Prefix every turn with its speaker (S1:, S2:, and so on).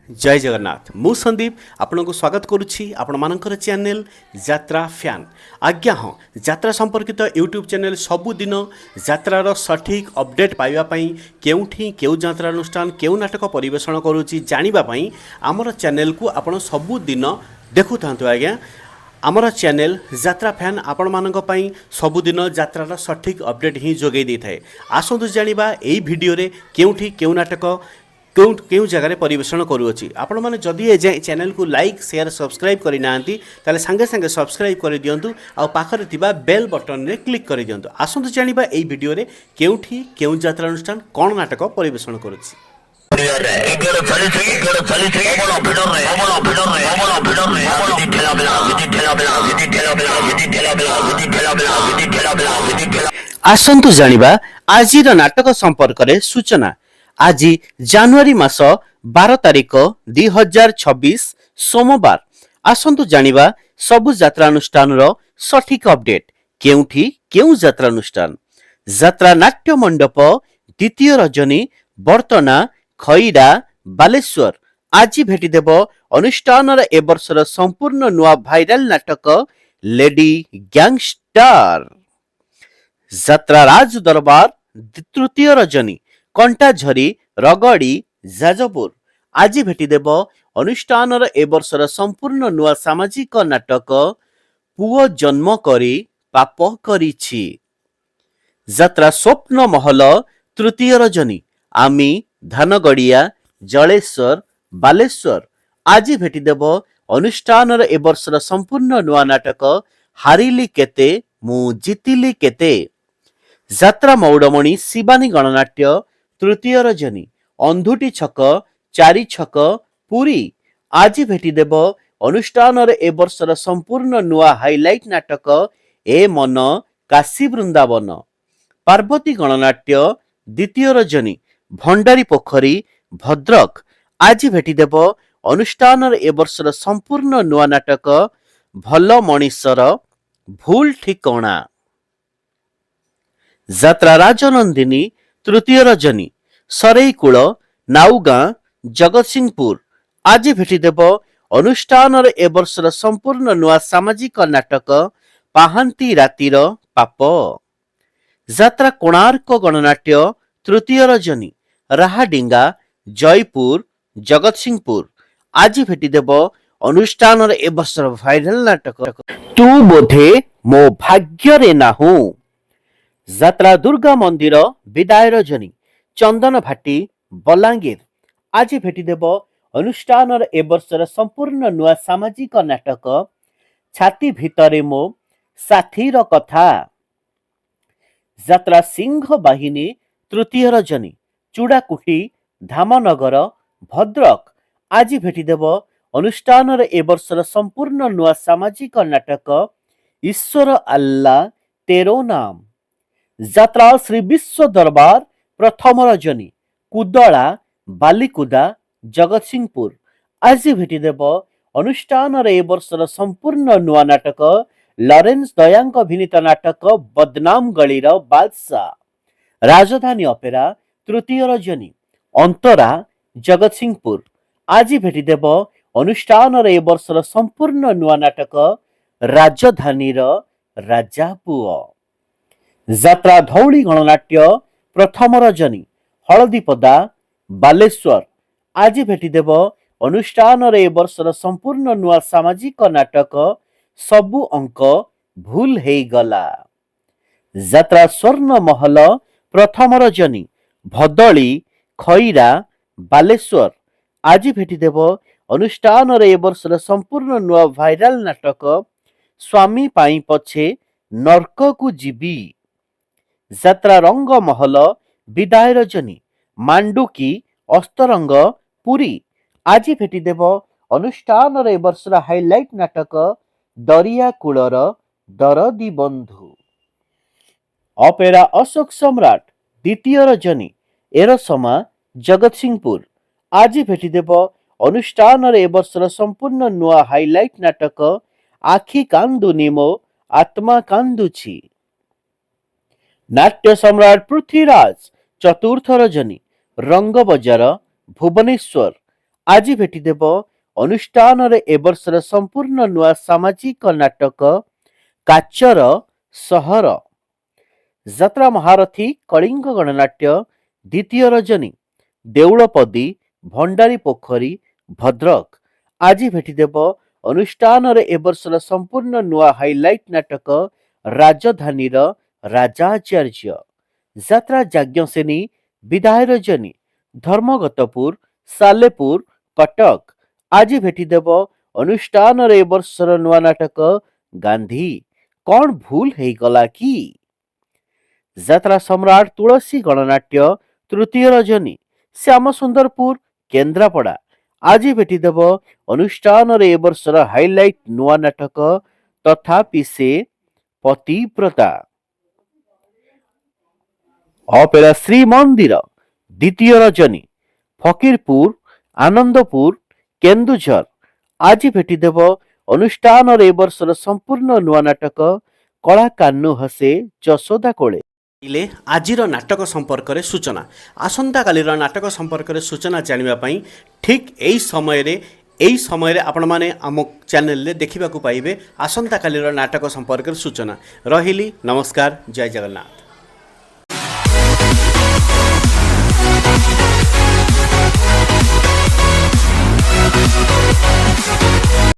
S1: जय जगन्नाथ मु संदीप आपण को स्वागत करुच्ची आपण मानकर चैनल यात्रा फैन आज्ञा हाँ यात्रा संपर्कित यूट्यूब चैनल सबुदिन यात्रार सठिक अपडेट पाइबापी केउठी केउ यात्रा अनुष्ठान केउ नाटक परिवेषण करुच्ची जानिबापी आमर चैनल को आपण सबुदिन देखु था आज्ञा आमर चैनल यात्रा फैन आपण मानक पई सबुदिन यात्रार सठिक अपडेट ही जोगै दी थाए। आसतु जानिबा एई भिडियो रे केउठी केउ नाटक क्यों जगह परिवेषण करुच्ची आपण मैंने जदि ए चैनल को लाइक शेयर सब्सक्राइब करना ताले संगे संगे सब्सक्राइब कर दिंतु आउ पाखरे थिबा बेल बटन रे क्लिक कर दिंतु। आसतु जानिबा एई भिडियो रे केउठी केउ यात्रा अनुष्ठान कोन नाटक परिवेषण करुच्ची। आसतु जानिबा आजिर नाटक संपर्क रे सूचना। आज जनवरी मास 12 तारिख 2026 सोमवार। आसतु जानिबा सबु यात्रा अनुष्ठान रो सठिक अपडेट केउठी केउ यात्रा अनुष्ठान। यात्रा नाट्य मंडप द्वितीय रजनी बर्तना खईरा बालेश्वर आज भेटी देव अनुष्ठान ए वर्षर संपूर्ण नुआ भाइराल नाटक लेडी गैंगस्टर। यात्रा राज दरबार तृतीय रजनी कंटाझरी रगड़ी जाजपुर आज भेटीदेव अनुष्ठान ए वर्षर संपूर्ण नुआ सामाजिक नाटक पुओ जन्म करी पाप करिछि। यात्रा स्वप्न महल तृतीय रजनी आमी धानगड़िया जलेश्वर बालेश्वर आज भेटीदेव अनुष्ठान ए वर्षर संपूर्ण नुआ नाटक हारिली केते मु जितिली केते। यात्रा मौड़मणि शिवानी गणनाट्य तृतीय रजनी अंधुटी छक चारि छक पुरी आज भेटीदेव अनुष्ठान ए वर्षर संपूर्ण नुआ हाइलाइट नाटक ए मन काशी वृंदावन। पार्वती गणनाट्य द्वितीय रजनी भंडारी पोखरी भद्रक आज भेटीदेव अनुष्ठान ए वर्षर संपूर्ण नुआ नाटक भल मणिषर भूल ठिकणा। यात्रा राजनंदिनी तृतीय रजनी सरईकूल नाउगां जगतसिंहपुर आज भेटीदेव अनुष्ठान ए वर्षर संपूर्ण नुआ सामाजिक नाटक पाहांती रातिर पाप। यात्रा कोणार्क गणनाट्य तृतीय रजनी राहाडिंगा जयपुर जगतसिंहपुर आज भेटीदेव अनुष्ठान ए वर्षर भाइराल नाटक तू बोधे मो भाग्य रे नाहू। यात्रा दुर्गा मंदिर विदाय रजनी चंदन भाटी बलांगीर आज भेटीदेव अनुष्ठान ए वर्षर संपूर्ण नुआ सामाजिक नाटक छाती भितरे मो साथीर कथा। यात्रा सिंह बाहिनी तृतीय रजनी चूड़ाकुटी धामनगर भद्रक आज भेटीदेव अनुष्ठान ए वर्षर संपूर्ण नुआ सामाजिक नाटक ईश्वर अल्लाह तेरो नाम। यात्रा श्री विश्व दरबार प्रथम रजनी कुदला बालिकुदा जगतसिंहपुर आज भेटीदेव अनुष्ठान ए वर्षर संपूर्ण नुआ नाटक लरेन्स दयांक अभिनीत नाटक बदनाम गलीर बादशाह। राजधानी अपेरा तृतीय रजनी अंतरा जगतसिंहपुर आज भेटीदेव अनुष्ठान ए वर्षर संपूर्ण नुआ नाटक राजधानीर राजापुओ। यात्रा धौली गणनाट्य प्रथम रजनी हलदीपदा बालेश्वर आज भेटीदेव अनुष्ठान ए वर्षर संपूर्ण नुआ सामाजिक नाटक सबु अंक भूल हेई गला। यात्रा स्वर्ण महल प्रथम रजनी भदली खईरा बालेश्वर आज भेटीदेव अनुष्ठान ए वर्षर संपूर्ण नुआ भाइराल नाटक स्वामी पाई पछे नर्क को जीवी। यात्रा रंग महल विदाय रजनी मांडुकी अस्तरंग पुरी आज भेटीदेव अनुष्ठान ए वर्षर हाइलाइट नाटक दरिया कूलर दरदी बंधु। अपेरा अशोक सम्राट द्वितीय रजनी एरसमा जगतसिंहपुर आज भेटीदेव अनुष्ठान ए वर्षर संपूर्ण नुआ हाइलाइट नाटक आखि कांदुनी मो आत्मा कांदुची। नाट्य सम्राट पृथ्वीराज चतुर्थ रजनी रंग बजार भुवनेश्वर आज भेटिदेब अनुष्ठान ए वर्षर संपूर्ण नुआ सामाजिक नाटक काचर सहर ଯାତ୍ରା ମହାରଥୀ କଳିଙ୍ଗ ଗଣନାଟ୍ୟ ଦ୍ୱିତୀୟ ରଜନୀ ଦେଉଳପଦୀ ଭଣ୍ଡାରୀ ପୋଖରୀ ଭଦ୍ରକ ଆଜି ଭେଟିଦେବ ଅନୁଷ୍ଠାନରେ ଏ ବର୍ଷର ସମ୍ପୂର୍ଣ୍ଣ ନୂଆ ହାଇଲାଇଟ୍ ନାଟକ ରାଜଧାନୀର ରାଜାଚାର୍ଯ୍ୟ ଯାତ୍ରା ଯାଜ୍ଞସେନୀ ବିଦାୟ ରଜନୀ ଧର୍ମଗତପୁର ସାଲେପୁର କଟକ ଆଜି ଭେଟିଦେବ ଅନୁଷ୍ଠାନରେ ଏ ବର୍ଷର ନୂଆ ନାଟକ ଗାନ୍ଧୀ କଣ ଭୁଲ ହେଇଗଲା କି ଯାତ୍ରା ସମ୍ରାଟ ତୁଳସୀ ଗଣନାଟ୍ୟ ତୃତୀୟ ରଜନୀ ଶ୍ୟାମ ସୁନ୍ଦରପୁର କେନ୍ଦ୍ରାପଡ଼ା ଆଜି ଭେଟିଦେବ ଅନୁଷ୍ଠାନରେ ଏ ବର୍ଷର ହାଇଲାଇଟ୍ ନୂଆ ନାଟକ ତଥାପି ସେ ପତିବ୍ରତା ଅପେରା ଶ୍ରୀମନ୍ଦିର ଦ୍ୱିତୀୟ ରଜନୀ ଫକୀରପୁର ଆନନ୍ଦପୁର କେନ୍ଦୁଝର ଆଜି ଭେଟିଦେବ ଅନୁଷ୍ଠାନରେ ଏ ବର୍ଷର ସମ୍ପୂର୍ଣ୍ଣ ନୂଆ ନାଟକ କଳା କାହ୍ନୁ ହସେ ଯଶୋଦା କୋଳେ ଆଜିର ନାଟକ ସମ୍ପର୍କରେ ସୂଚନା ଆସନ୍ତାକାଲିର ନାଟକ ସମ୍ପର୍କରେ ସୂଚନା ଜାଣିବା ପାଇଁ ଠିକ୍ ଏହି ସମୟରେ ଆପଣମାନେ ଆମ ଚ୍ୟାନେଲରେ ଦେଖିବାକୁ ପାଇବେ ଆସନ୍ତାକାଲିର ନାଟକ ସମ୍ପର୍କରେ ସୂଚନା ରହିଲି ନମସ୍କାର ଜୟ ଜଗନ୍ନାଥ।